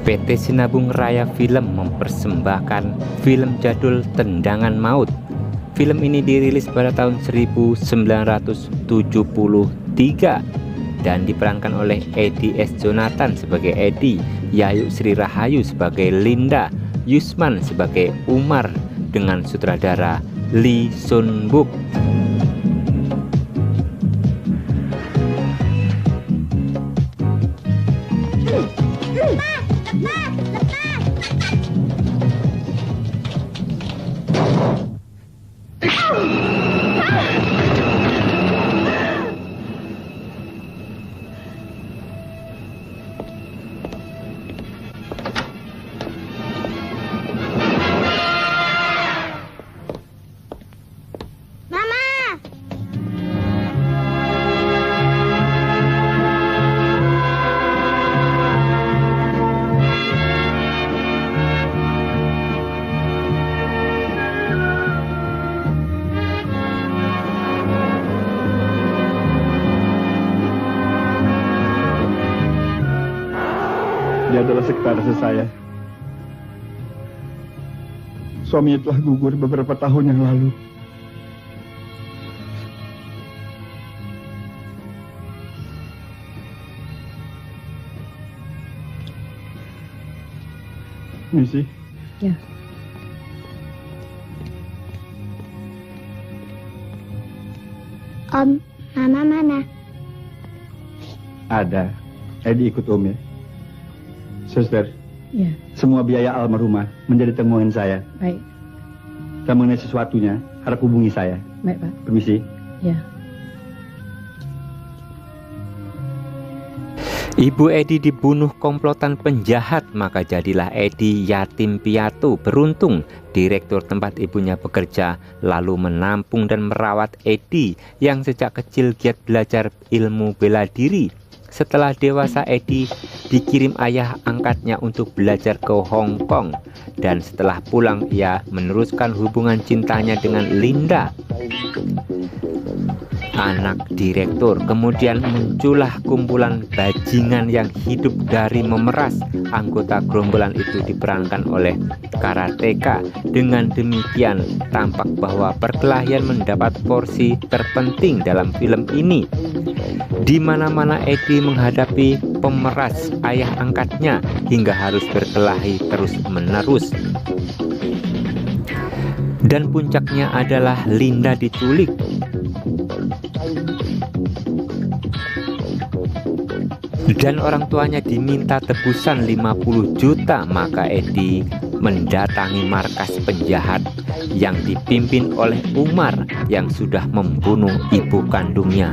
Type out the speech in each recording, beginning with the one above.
PT Sinabung Raya Film mempersembahkan film jadul Tendangan Maut. Film ini dirilis pada tahun 1973 dan diperankan oleh Edi S. Jonathan sebagai Edi, Yayu Sri Rahayu sebagai Linda, Yusman sebagai Umar dengan sutradara Lee Sun Wook. Dia adalah sekretaris saya. Suaminya telah gugur beberapa tahun yang lalu. Misi? Ya. Om, Mama mana? Ada. Edi ikut Om ya. Suster, Ya, semua biaya almarhumah menjadi tanggungan saya. baik. Dan mengenai sesuatunya, harap hubungi saya. Baik, Pak. Permisi. Ya. Ibu Edi dibunuh komplotan penjahat, maka jadilah Edi yatim piatu. Beruntung direktur tempat ibunya bekerja lalu menampung dan merawat Edi yang sejak kecil giat belajar ilmu bela diri. Setelah dewasa, Edi dikirim ayah angkatnya untuk belajar ke Hong Kong, dan setelah pulang ia meneruskan hubungan cintanya dengan Linda, anak direktur. Kemudian muncullah kumpulan bajingan yang hidup dari memeras. Anggota gerombolan itu diperankan oleh karateka. Dengan demikian tampak bahwa perkelahian mendapat porsi terpenting dalam film ini. Di mana-mana Edi menghadapi pemeras ayah angkatnya hingga harus berkelahi terus-menerus. Dan puncaknya adalah Linda diculik. Dan orang tuanya diminta tebusan 50 juta, maka Edi mendatangi markas penjahat yang dipimpin oleh Umar yang sudah membunuh ibu kandungnya.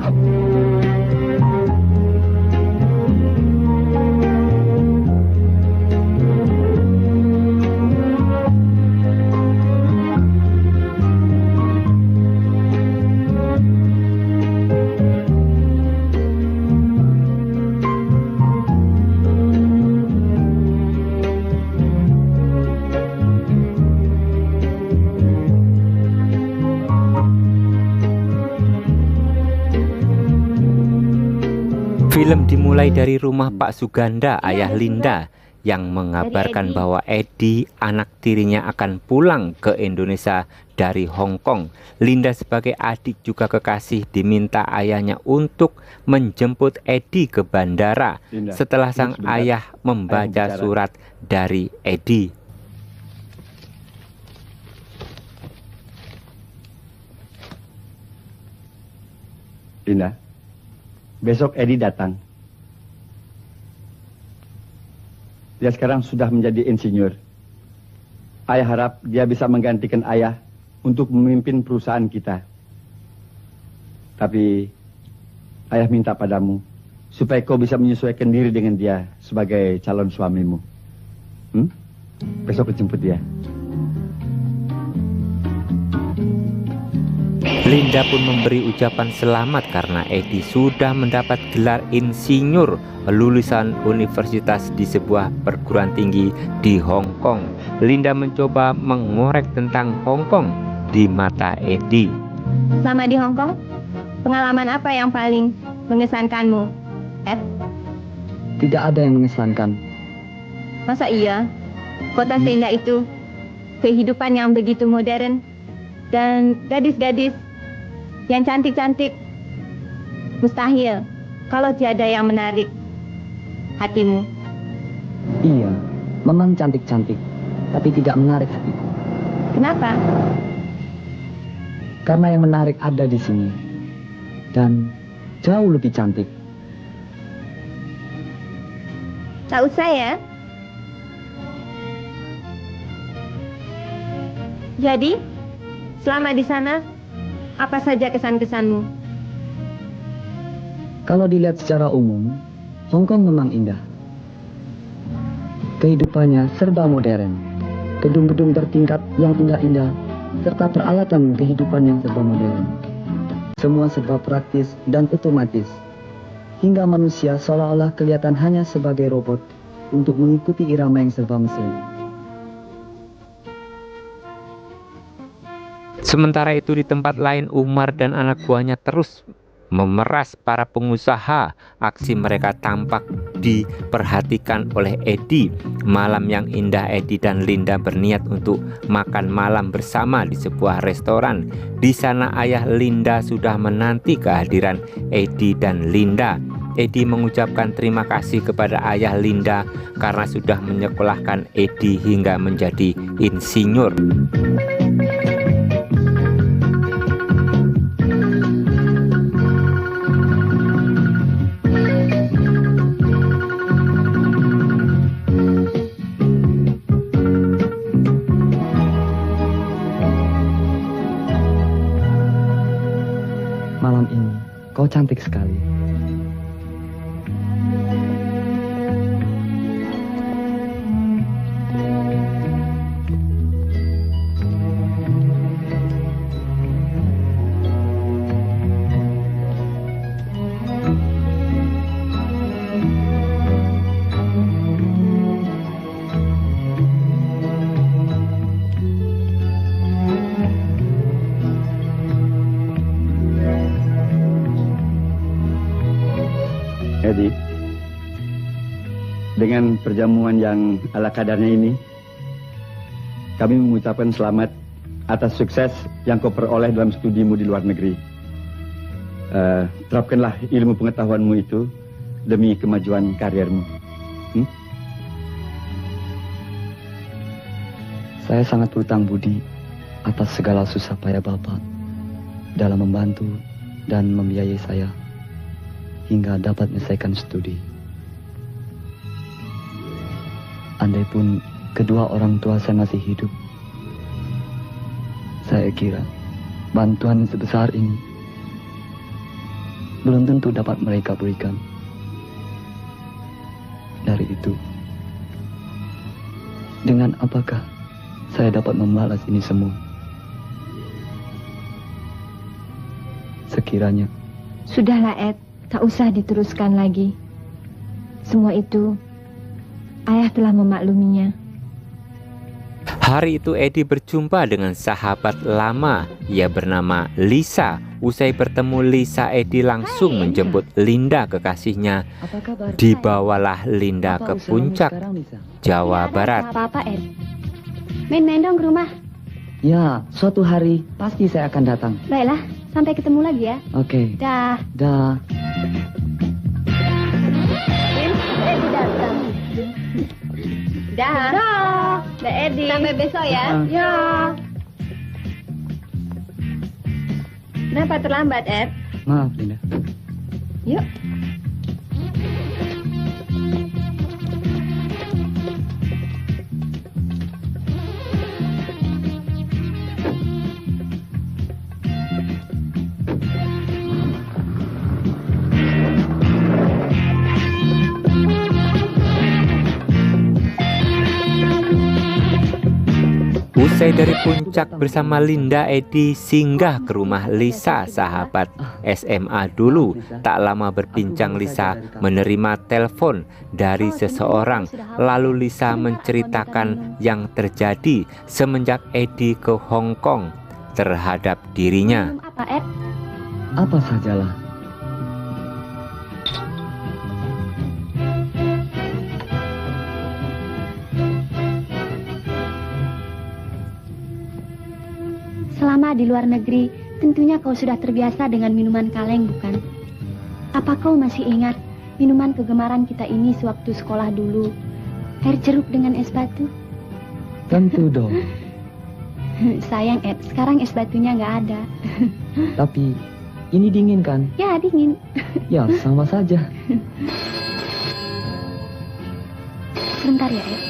Film dimulai dari rumah Pak Suganda, ayah Linda, yang mengabarkan bahwa Edi, anak tirinya, akan pulang ke Indonesia dari Hong Kong. Linda sebagai adik juga kekasih diminta ayahnya untuk menjemput Eddie ke bandara. Linda, Setelah sang sebentar. ayah membaca bicara. surat dari Eddie. Linda, besok Eddie datang. Dia sekarang sudah menjadi insinyur. Ayah harap dia bisa menggantikan ayah untuk memimpin perusahaan kita. Tapi ayah minta padamu supaya kau bisa menyesuaikan diri dengan dia sebagai calon suamimu. Besok kau jemput dia. Linda pun memberi ucapan selamat karena Eddie sudah mendapat gelar insinyur lulusan universitas di sebuah perguruan tinggi di Hong Kong. Linda mencoba mengorek tentang Hong Kong di mata Eddie. Selama di Hong Kong, pengalaman apa yang paling mengesankanmu, Ed? Tidak ada yang mengesankan. Masa iya? Kota seindah itu, kehidupan yang begitu modern, dan gadis-gadis yang cantik-cantik. Mustahil kalau tiada yang menarik hatimu. Iya, memang cantik-cantik, tapi tidak menarik hatiku. Kenapa? Karena yang menarik ada di sini. Dan jauh lebih cantik. Tak usah ya. Jadi, selama di sana, apa saja kesan-kesanmu? Kalau dilihat secara umum, Hong Kong memang indah. Kehidupannya serba modern. Gedung-gedung bertingkat yang indah-indah, serta peralatan kehidupan yang serba modern. Semua serba praktis dan otomatis. Hingga manusia seolah-olah kelihatan hanya sebagai robot untuk mengikuti irama yang serba mesin. Sementara itu di tempat lain, Umar dan anak buahnya terus memeras para pengusaha. Aksi mereka tampak diperhatikan oleh Eddie. Malam yang indah, Eddie dan Linda berniat untuk makan malam bersama di sebuah restoran. Di sana ayah Linda sudah menanti kehadiran Eddie dan Linda. Eddie mengucapkan terima kasih kepada ayah Linda karena sudah menyekolahkan Eddie hingga menjadi insinyur. Malam ini, kau cantik sekali. Eddie, dengan perjamuan yang ala kadarnya ini, kami mengucapkan selamat atas sukses yang kau peroleh dalam studimu di luar negeri. Terapkanlah ilmu pengetahuanmu itu demi kemajuan karirmu. Saya sangat berhutang budi atas segala susah payah Bapak dalam membantu dan membiayai saya hingga dapat menyelesaikan studi. Andai pun kedua orang tua saya masih hidup, saya kira bantuan sebesar ini belum tentu dapat mereka berikan. Dari itu, dengan apakah saya dapat membalas ini semua? Sekiranya Sudahlah, Ed. Tak usah diteruskan lagi. Semua itu, ayah telah memakluminya. Hari itu Eddie berjumpa dengan sahabat lama. Ia bernama Lisa. Usai bertemu Lisa, Eddie langsung menjemput Linda, kekasihnya. apa kabar? Dibawalah Linda ke puncak Jawa Barat. Apa-apa, Ed. Main-main dong ke rumah. Ya, suatu hari pasti saya akan datang. Baiklah, sampai ketemu lagi ya. Oke. Dah. Dah. Edi datang. Dah. Dah. Mbak Edi. Sampai besok ya. Ya. Kenapa terlambat, Ed? Maaf, Linda. Yuk. Usai dari puncak bersama Linda, Edi singgah ke rumah Lisa, sahabat SMA dulu. Tak lama berbincang, Lisa menerima telepon dari seseorang. Lalu Lisa menceritakan yang terjadi semenjak Edi ke Hong Kong terhadap dirinya. Apa, Ed? Apa sajalah. Selama di luar negeri, tentunya kau sudah terbiasa dengan minuman kaleng, bukan? Apa kau masih ingat minuman kegemaran kita ini sewaktu sekolah dulu? Air jeruk dengan es batu? Tentu dong. Sayang, Ed, sekarang es batunya nggak ada. Tapi ini dingin kan? Ya, dingin. Ya, sama saja. Sebentar ya, Ed.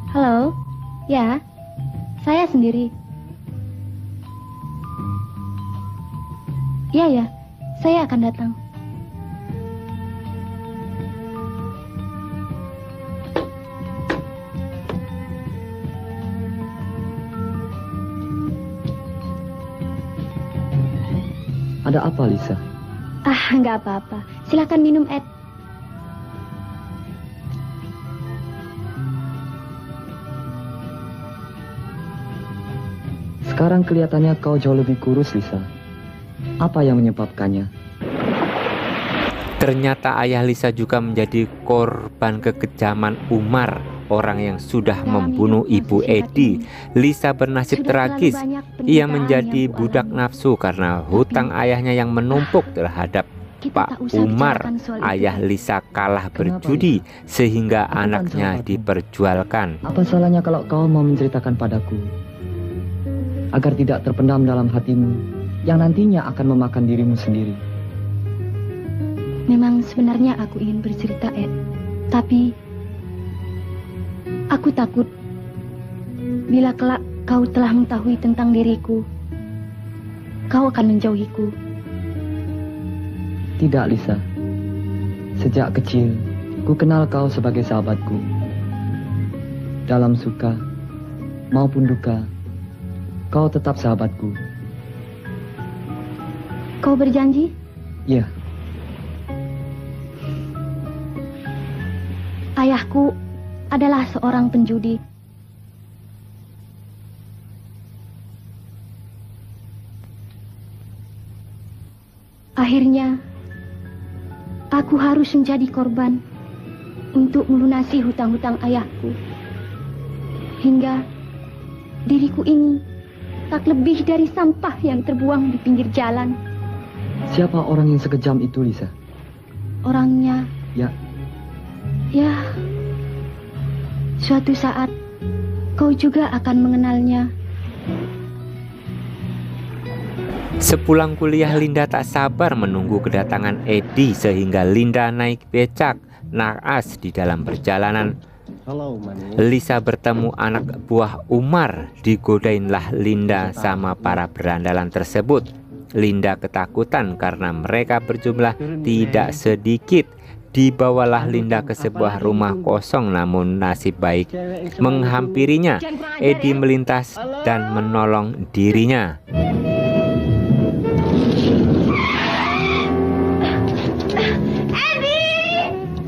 Halo, ya, saya sendiri. Ya, ya, saya akan datang. Ada apa, Lisa? Nggak apa-apa. Silakan minum, Ed. Sekarang kelihatannya kau jauh lebih kurus, Lisa. Apa yang menyebabkannya? Ternyata ayah Lisa juga menjadi korban kekejaman Umar, orang yang sudah membunuh ibu Edi. Lisa bernasib tragis. Ia menjadi budak nafsu karena hutang ayahnya yang menumpuk terhadap Pak Umar. Ayah Lisa kalah berjudi sehingga anaknya diperjualkan. Apa salahnya kalau kau mau menceritakan padaku? Agar tidak terpendam dalam hatimu yang nantinya akan memakan dirimu sendiri. Memang sebenarnya aku ingin bercerita, Ed. Tapi aku takut bila kelak kau telah mengetahui tentang diriku, kau akan menjauhiku. Tidak, Lisa. Sejak kecil, ku kenal kau sebagai sahabatku. Dalam suka maupun duka, kau tetap sahabatku. Kau berjanji? Ya. Ayahku adalah seorang penjudi. Akhirnya, aku harus menjadi korban untuk melunasi hutang-hutang ayahku. Hingga diriku ini tak lebih dari sampah yang terbuang di pinggir jalan. Siapa orang yang sekejam itu, Lisa? Orangnya... Ya, suatu saat kau juga akan mengenalnya. Sepulang kuliah, Linda tak sabar menunggu kedatangan Edi sehingga Linda naik becak naas di dalam perjalanan. Lisa bertemu anak buah Umar. Digodainlah Linda sama para berandalan tersebut. Linda ketakutan karena mereka berjumlah tidak sedikit. Dibawalah Linda ke sebuah rumah kosong, namun nasib baik menghampirinya. Edi melintas dan menolong dirinya. Edi,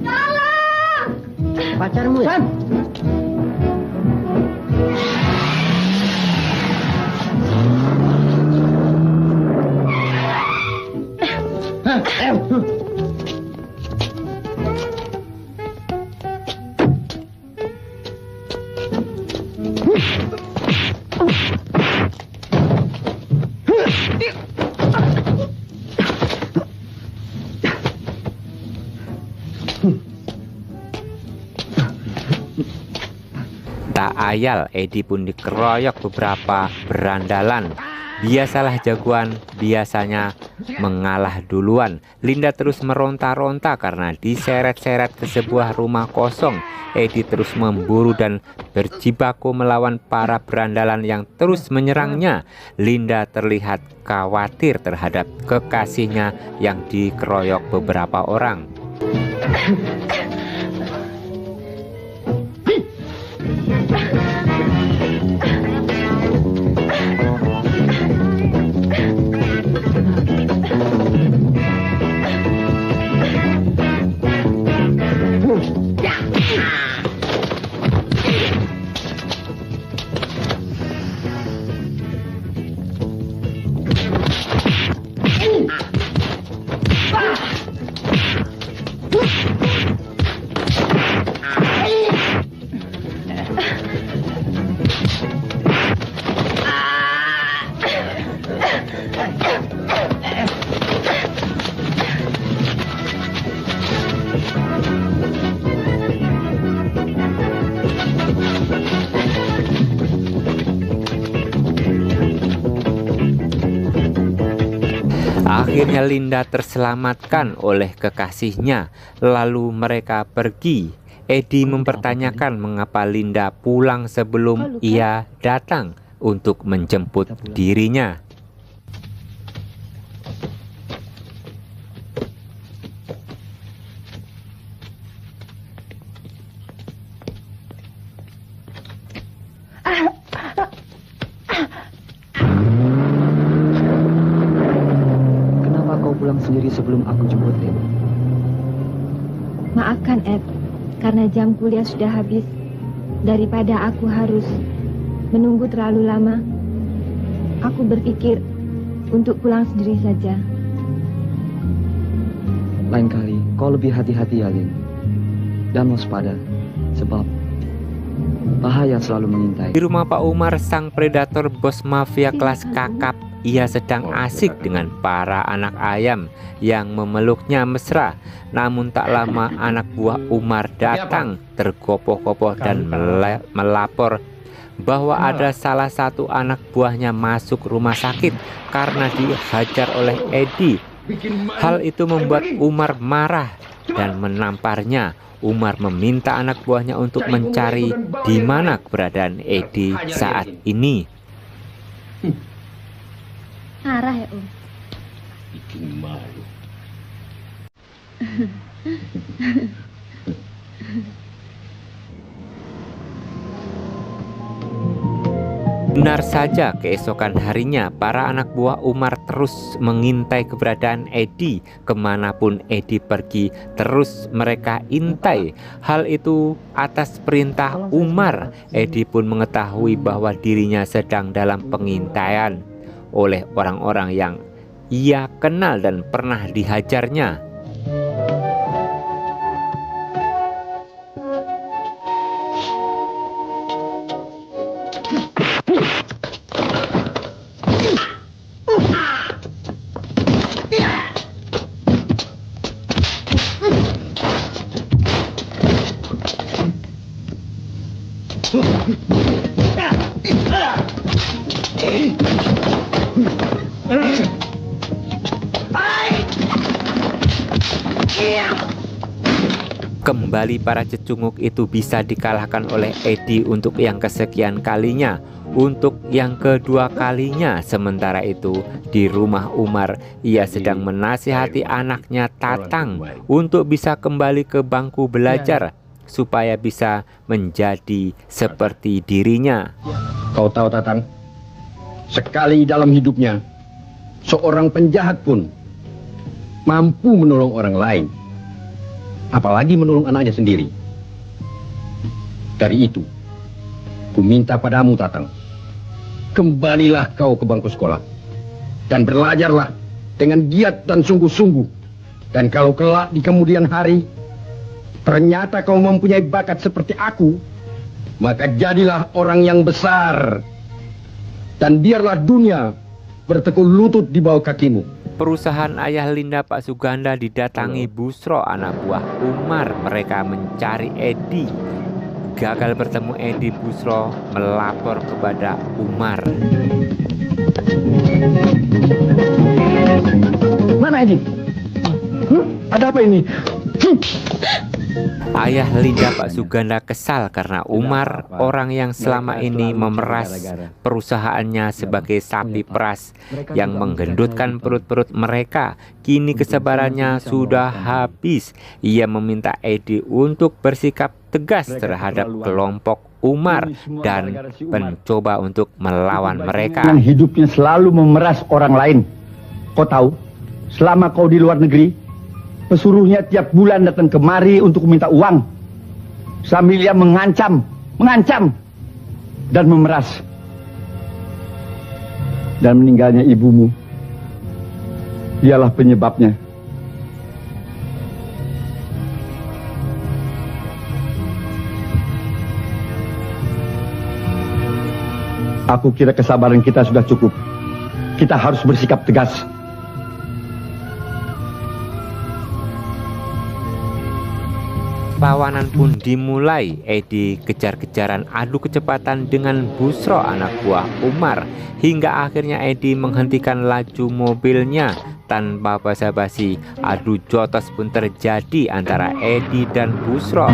tolong! Pacarmu ya? ayal, Edi pun dikeroyok beberapa berandalan. Biasalah jagoan biasanya mengalah duluan. Linda terus meronta-ronta karena diseret-seret ke sebuah rumah kosong. Edi terus memburu dan berjibaku melawan para berandalan yang terus menyerangnya. Linda terlihat khawatir terhadap kekasihnya yang dikeroyok beberapa orang. Akhirnya Linda terselamatkan oleh kekasihnya, lalu mereka pergi. Edi mempertanyakan mengapa Linda pulang sebelum ia datang untuk menjemput dirinya. Pulang sendiri sebelum aku jemput, Ed. Maafkan, Ed, karena jam kuliah sudah habis. Daripada aku harus menunggu terlalu lama, aku berpikir untuk pulang sendiri saja. Lain kali, kau lebih hati-hati ya, Lin. Dan waspada, sebab bahaya selalu mengintai. Di rumah Pak Umar, sang predator bos mafia kelas kakap, ia sedang asik dengan para anak ayam yang memeluknya mesra. Namun tak lama anak buah Umar datang tergopoh-gopoh dan melapor bahwa ada salah satu anak buahnya masuk rumah sakit karena dihajar oleh Edi. Hal itu membuat Umar marah dan menamparnya. Umar meminta anak buahnya untuk mencari di mana keberadaan Edi saat ini. Marah ya, Om? Bikin malu. Benar saja, keesokan harinya para anak buah Umar terus mengintai keberadaan Edi. Kemanapun Edi pergi, terus mereka intai. Hal itu atas perintah Umar. Edi pun mengetahui bahwa dirinya sedang dalam pengintaian oleh orang-orang yang ia kenal dan pernah dihajarnya. Kembali para cecunguk itu bisa dikalahkan oleh Edi untuk yang kesekian kalinya, untuk yang kedua kalinya. Sementara itu di rumah Umar, ia sedang menasihati anaknya Tatang untuk bisa kembali ke bangku belajar supaya bisa menjadi seperti dirinya. Kau tahu, Tatang, sekali dalam hidupnya seorang penjahat pun mampu menolong orang lain, apalagi menolong anaknya sendiri. Dari itu, ku minta padamu, Tatang, kembalilah kau ke bangku sekolah dan belajarlah dengan giat dan sungguh-sungguh. Dan kalau kelak di kemudian hari ternyata kau mempunyai bakat seperti aku, maka jadilah orang yang besar dan biarlah dunia bertekuk lutut di bawah kakimu. Perusahaan ayah Linda, Pak Suganda, didatangi Busro, anak buah Umar. Mereka mencari Edi. gagal bertemu Edi, Busro melapor kepada Umar. Mana Edi? Ada apa ini? Ayah Linda, Pak Suganda, kesal karena Umar, orang yang selama ini memeras perusahaannya sebagai sapi peras yang menggendutkan perut-perut mereka, kini kesabarannya sudah habis. Ia meminta Edi untuk bersikap tegas terhadap kelompok Umar dan mencoba untuk melawan mereka. Yang hidupnya selalu memeras orang lain. Kau tahu, selama kau di luar negeri, pesuruhnya tiap bulan datang kemari untuk meminta uang. Sambil dia mengancam dan memeras. Dan meninggalnya ibumu, dialah penyebabnya. Aku kira kesabaran kita sudah cukup. Kita harus bersikap tegas. Perlawanan pun dimulai. Edi kejar-kejaran adu kecepatan dengan Busro, anak buah Umar, hingga akhirnya Edi menghentikan laju mobilnya tanpa basa-basi. Adu jotos pun terjadi antara Edi dan Busro.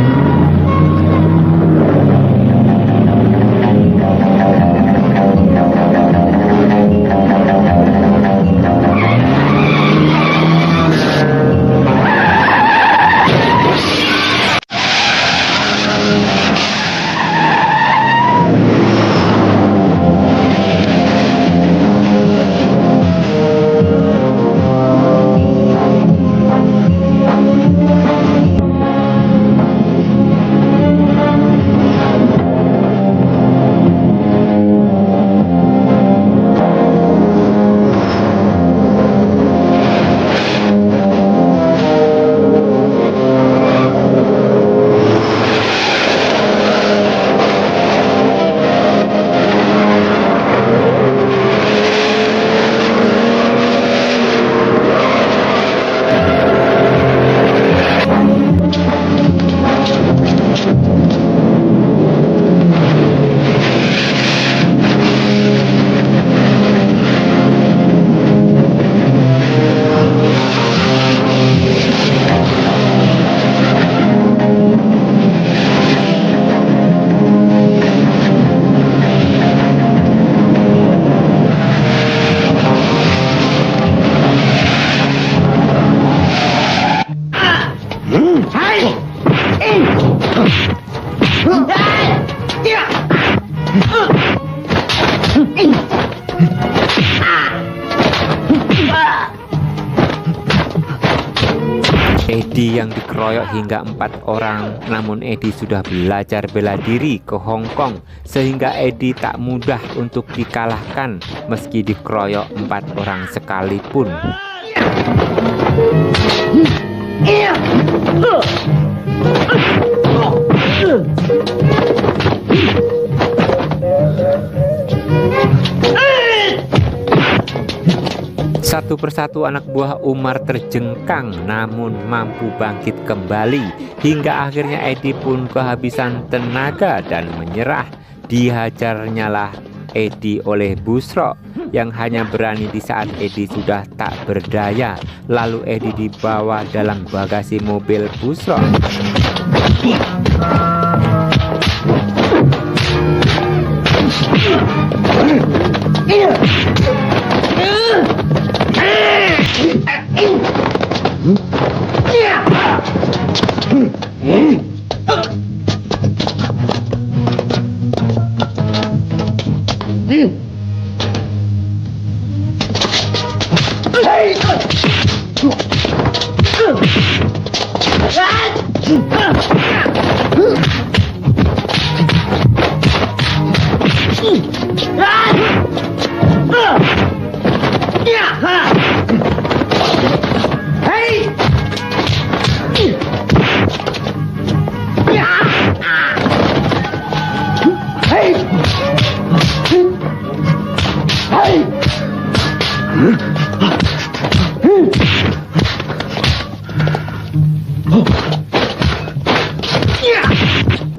Edi yang dikeroyok hingga 4 orang, namun Edi sudah belajar bela diri ke Hong Kong sehingga Edi tak mudah untuk dikalahkan meski dikeroyok 4 orang sekalipun. Satu persatu anak buah Umar terjengkang namun mampu bangkit kembali, hingga akhirnya Edi pun kehabisan tenaga dan menyerah. Dihajarnyalah Edi oleh Busro yang hanya berani di saat Edi sudah tak berdaya. Lalu Edi dibawa dalam bagasi mobil Busro. Yeah!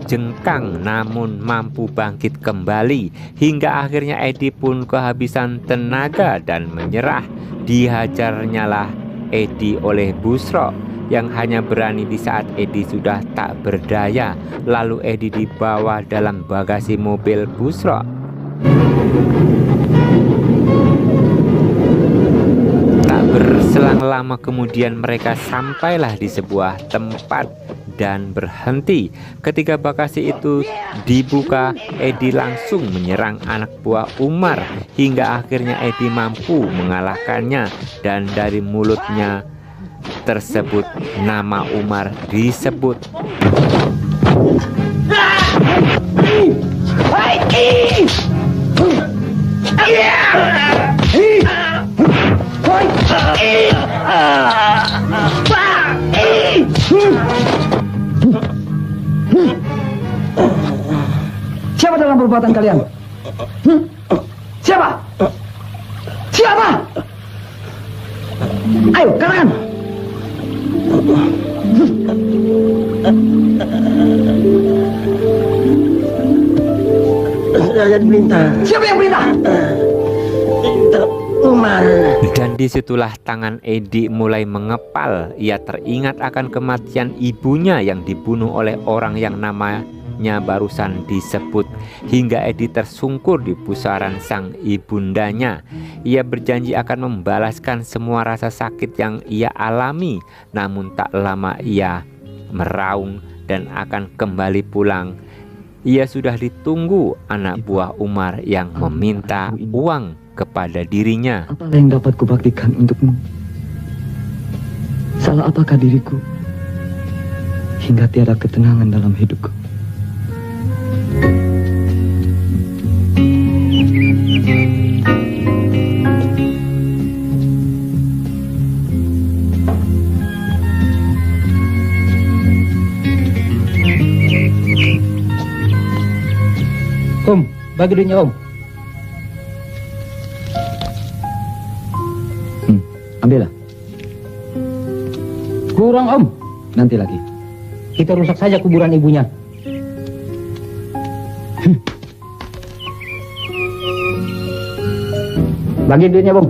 terjengkang namun mampu bangkit kembali, hingga akhirnya Edi pun kehabisan tenaga dan menyerah. Dihajarnyalah Edi oleh Busro yang hanya berani di saat Edi sudah tak berdaya. Lalu Edi dibawa dalam bagasi mobil Busro. Tak berselang lama kemudian mereka sampailah di sebuah tempat dan berhenti. Ketika bagasi itu dibuka, Edi langsung menyerang anak buah Umar hingga akhirnya Edi mampu mengalahkannya, dan dari mulutnya tersebut nama Umar disebut. Siapa dalam perbuatan kalian? Siapa? Siapa? Ayo, katakan. Saya perintah. Siapa yang perintah? Perintah Umar. Dan disitulah tangan Edi mulai mengepal. Ia teringat akan kematian ibunya yang dibunuh oleh orang yang namanya barusan disebut, hingga Edi tersungkur di pusaran sang ibundanya. Ia berjanji akan membalaskan semua rasa sakit yang ia alami. Namun tak lama ia meraung dan akan kembali pulang. Ia sudah ditunggu anak buah Umar yang meminta uang kepada dirinya. Apa yang dapat kubaktikan untukmu? Salah apakah diriku hingga tiada ketenangan dalam hidupku? Om, bagi duitnya Om. Ambillah. Kurang Om. Nanti lagi. Kita rusak saja kuburan ibunya. Bagi duitnya Om.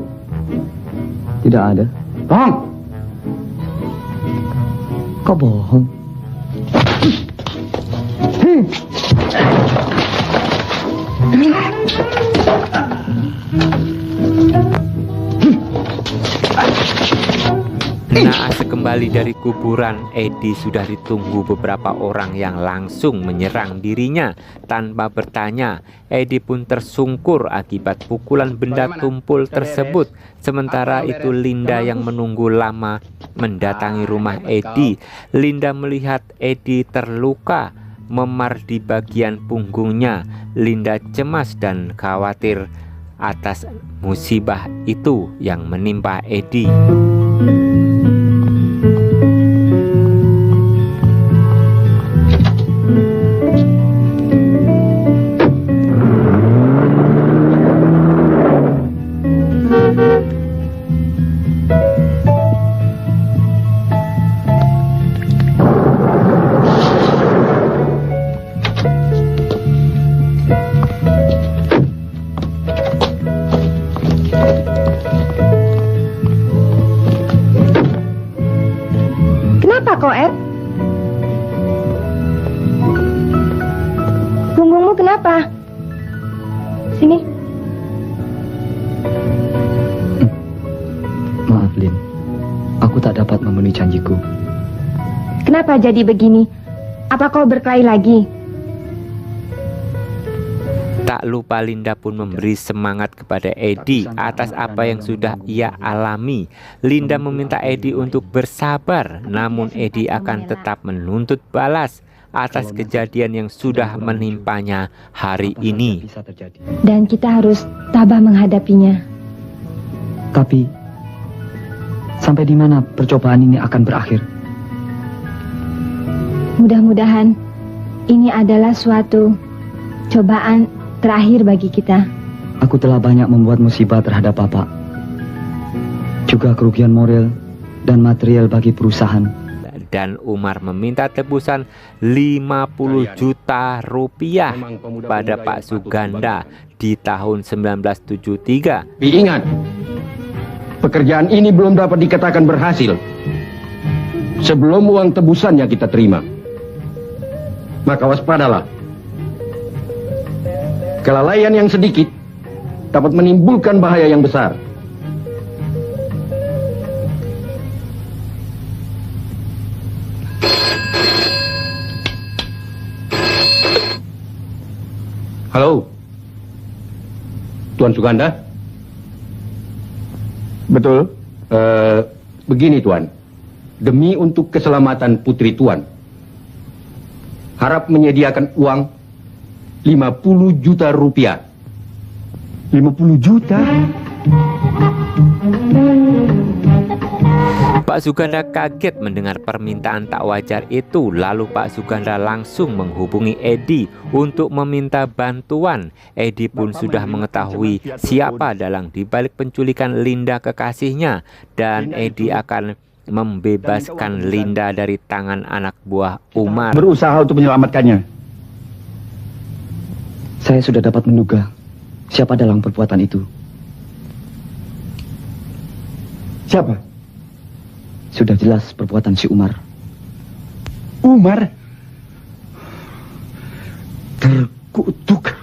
Tidak ada. Bohong. Kau bohong. Naas kembali dari kuburan, Edi sudah ditunggu beberapa orang yang langsung menyerang dirinya. Tanpa bertanya, Edi pun tersungkur akibat pukulan benda tumpul tersebut. Sementara itu Linda yang menunggu lama mendatangi rumah Edi. Linda melihat Edi terluka memar di bagian punggungnya. Linda cemas dan khawatir atas musibah itu yang menimpa Edi. kok, Ed? Punggungmu kenapa? Sini. Maaf, Lin. Aku tak dapat memenuhi janjiku. Kenapa jadi begini? Apa kau berkelahi lagi? Tak lupa Linda pun memberi semangat kepada Edi atas apa yang sudah ia alami. Linda meminta Edi untuk bersabar, namun Edi akan tetap menuntut balas atas kejadian yang sudah menimpanya hari ini. Dan kita harus tabah menghadapinya. Tapi, sampai di mana percobaan ini akan berakhir? Mudah-mudahan ini adalah suatu cobaan terakhir bagi kita. Aku telah banyak membuat musibah terhadap Bapak. Juga kerugian moral dan material bagi perusahaan. dan Umar meminta tebusan 50 juta rupiah pada Pak Suganda di tahun 1973. Tapi ingat, pekerjaan ini belum dapat dikatakan berhasil sebelum uang tebusannya kita terima. Maka waspadalah. Kelalaian yang sedikit dapat menimbulkan bahaya yang besar. Halo, Tuan Suganda? Betul. Begini Tuan, demi untuk keselamatan putri Tuan, harap menyediakan uang 50 juta rupiah. 50 juta? Pak Suganda kaget mendengar permintaan tak wajar itu. Lalu Pak Suganda langsung menghubungi Edi untuk meminta bantuan. Edi pun sudah mengetahui siapa dalang dibalik penculikan Linda kekasihnya, dan Edi akan membebaskan Linda dari tangan anak buah Umar. Berusaha untuk menyelamatkannya. Saya sudah dapat menduga siapa dalam perbuatan itu. Siapa? Sudah jelas perbuatan si Umar. Umar? Terkutuk.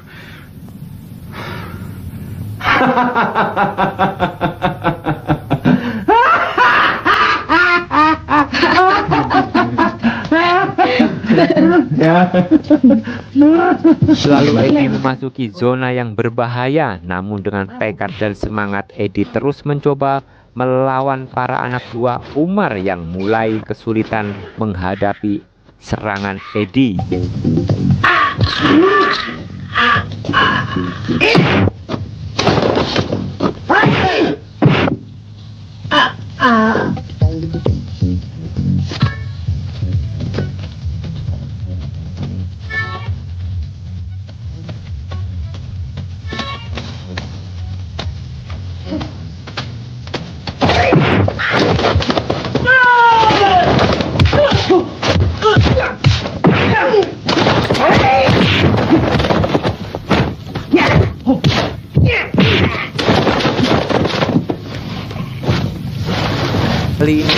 Lalu Edi memasuki zona yang berbahaya. Namun dengan tekad dan semangat, Edi terus mencoba melawan para anak buah Umar yang mulai kesulitan menghadapi serangan Edi.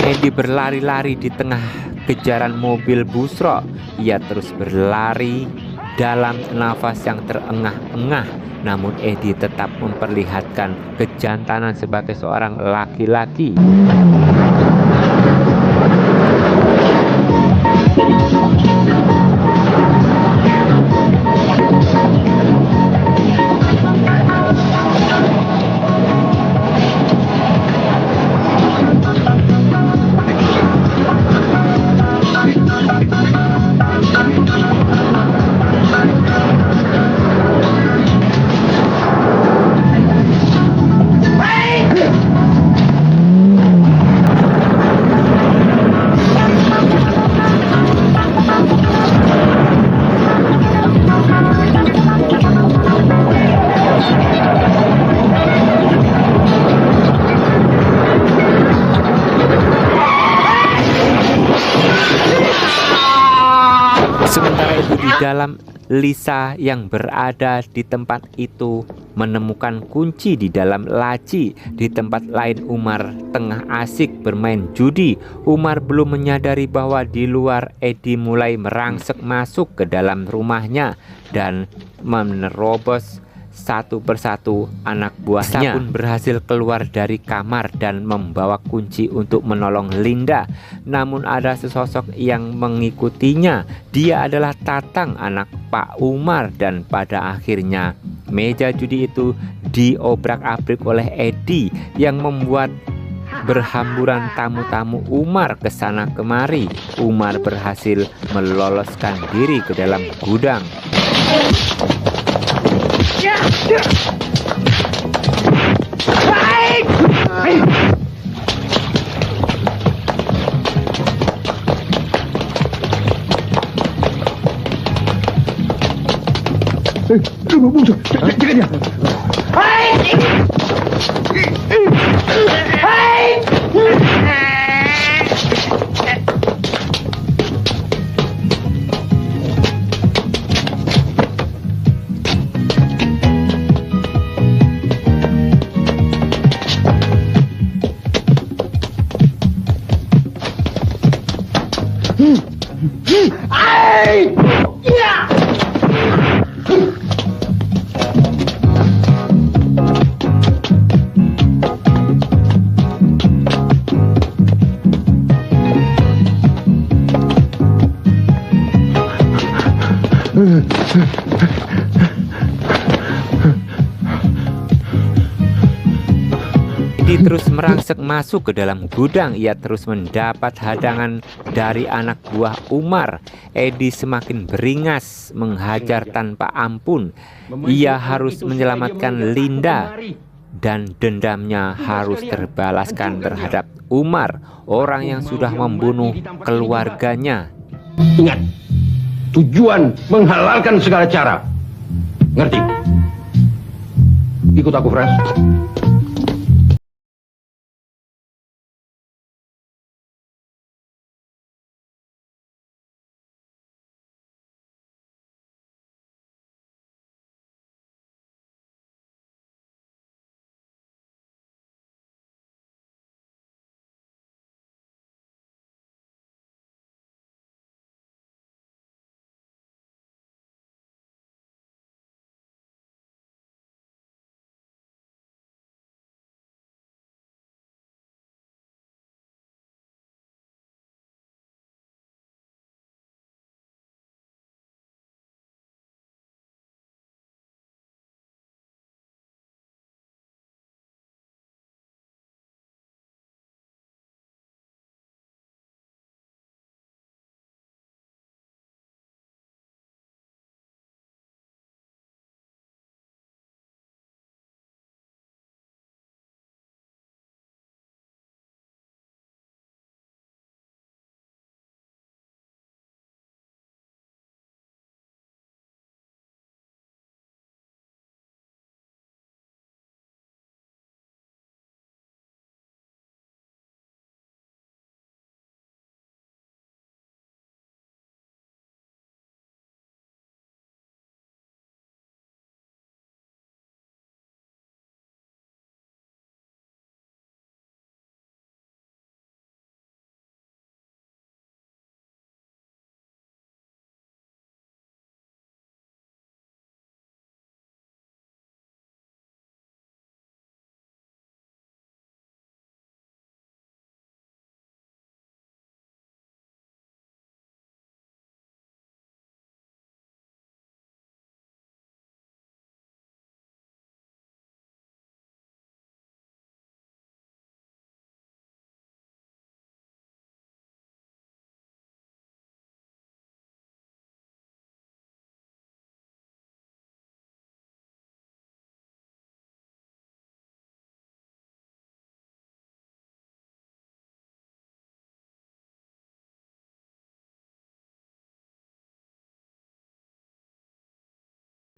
Edi berlari-lari di tengah kejaran mobil Busro. Ia terus berlari dalam nafas yang terengah-engah. Namun Edi tetap memperlihatkan kejantanan sebagai seorang laki-laki. Sementara itu di dalam, Lisa yang berada di tempat itu menemukan kunci di dalam laci. Di tempat lain Umar tengah asik bermain judi. Umar belum menyadari bahwa di luar Edi mulai merangsek masuk ke dalam rumahnya dan menerobos satu persatu anak buahnya. Lisa pun berhasil keluar dari kamar dan membawa kunci untuk menolong Linda. Namun ada sesosok yang mengikutinya. Dia adalah Tatang, anak Pak Umar, dan pada akhirnya meja judi itu diobrak-abrik oleh Edi yang membuat berhamburan tamu-tamu Umar ke sana kemari. Umar berhasil meloloskan diri ke dalam gudang. Jaga dia. Edi terus merangsek masuk ke dalam gudang. Ia terus mendapat hadangan dari anak buah Umar. Edi semakin beringas, menghajar tanpa ampun. Ia harus menyelamatkan Linda dan dendamnya harus terbalaskan terhadap Umar, orang yang sudah membunuh keluarganya. Ingat, tujuan menghalalkan segala cara. Ngerti? Ikut aku, Fras.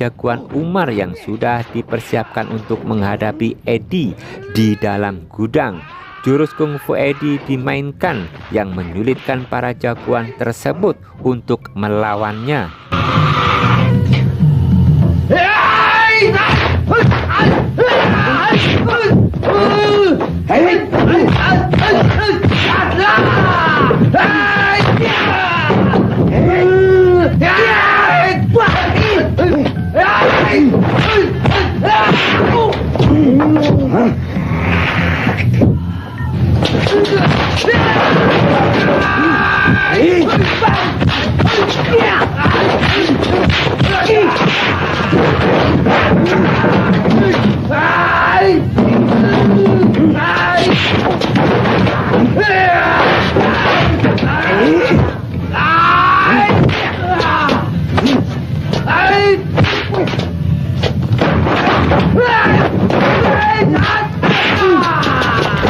Jagoan Umar yang sudah dipersiapkan untuk menghadapi Edi di dalam gudang. Jurus kungfu Edi dimainkan yang menyulitkan para jagoan tersebut untuk melawannya.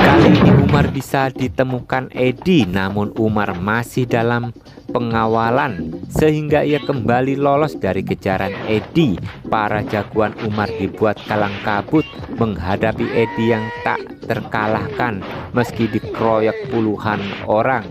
Kali ini Umar bisa ditemukan Edi, namun Umar masih dalam pengawalan sehingga ia kembali lolos dari kejaran Edi. Para jagoan Umar dibuat kalang kabut menghadapi Edi yang tak terkalahkan meski dikeroyok puluhan orang.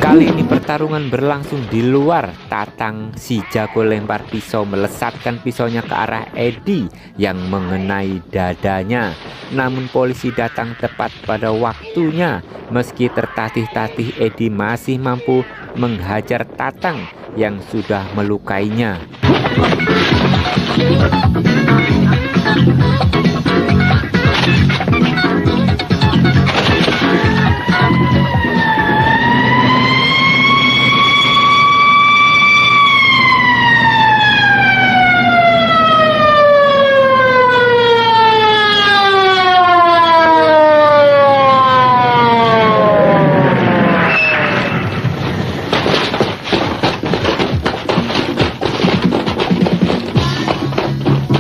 Kali ini pertarungan berlangsung di luar. Tatang si jago lempar pisau melesatkan pisaunya ke arah Edi yang mengenai dadanya. Namun polisi datang tepat pada waktunya. Meski tertatih-tatih, Edi masih mampu menghajar Tatang yang sudah melukainya.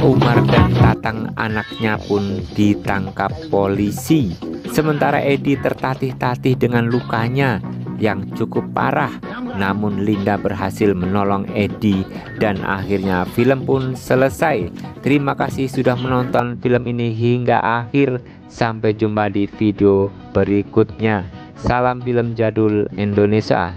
Umar dan Tatang anaknya pun ditangkap polisi. Sementara Edi tertatih-tatih dengan lukanya yang cukup parah. Namun Linda berhasil menolong Edi dan akhirnya film pun selesai. Terima kasih sudah menonton film ini hingga akhir. Sampai jumpa di video berikutnya. Salam film jadul Indonesia.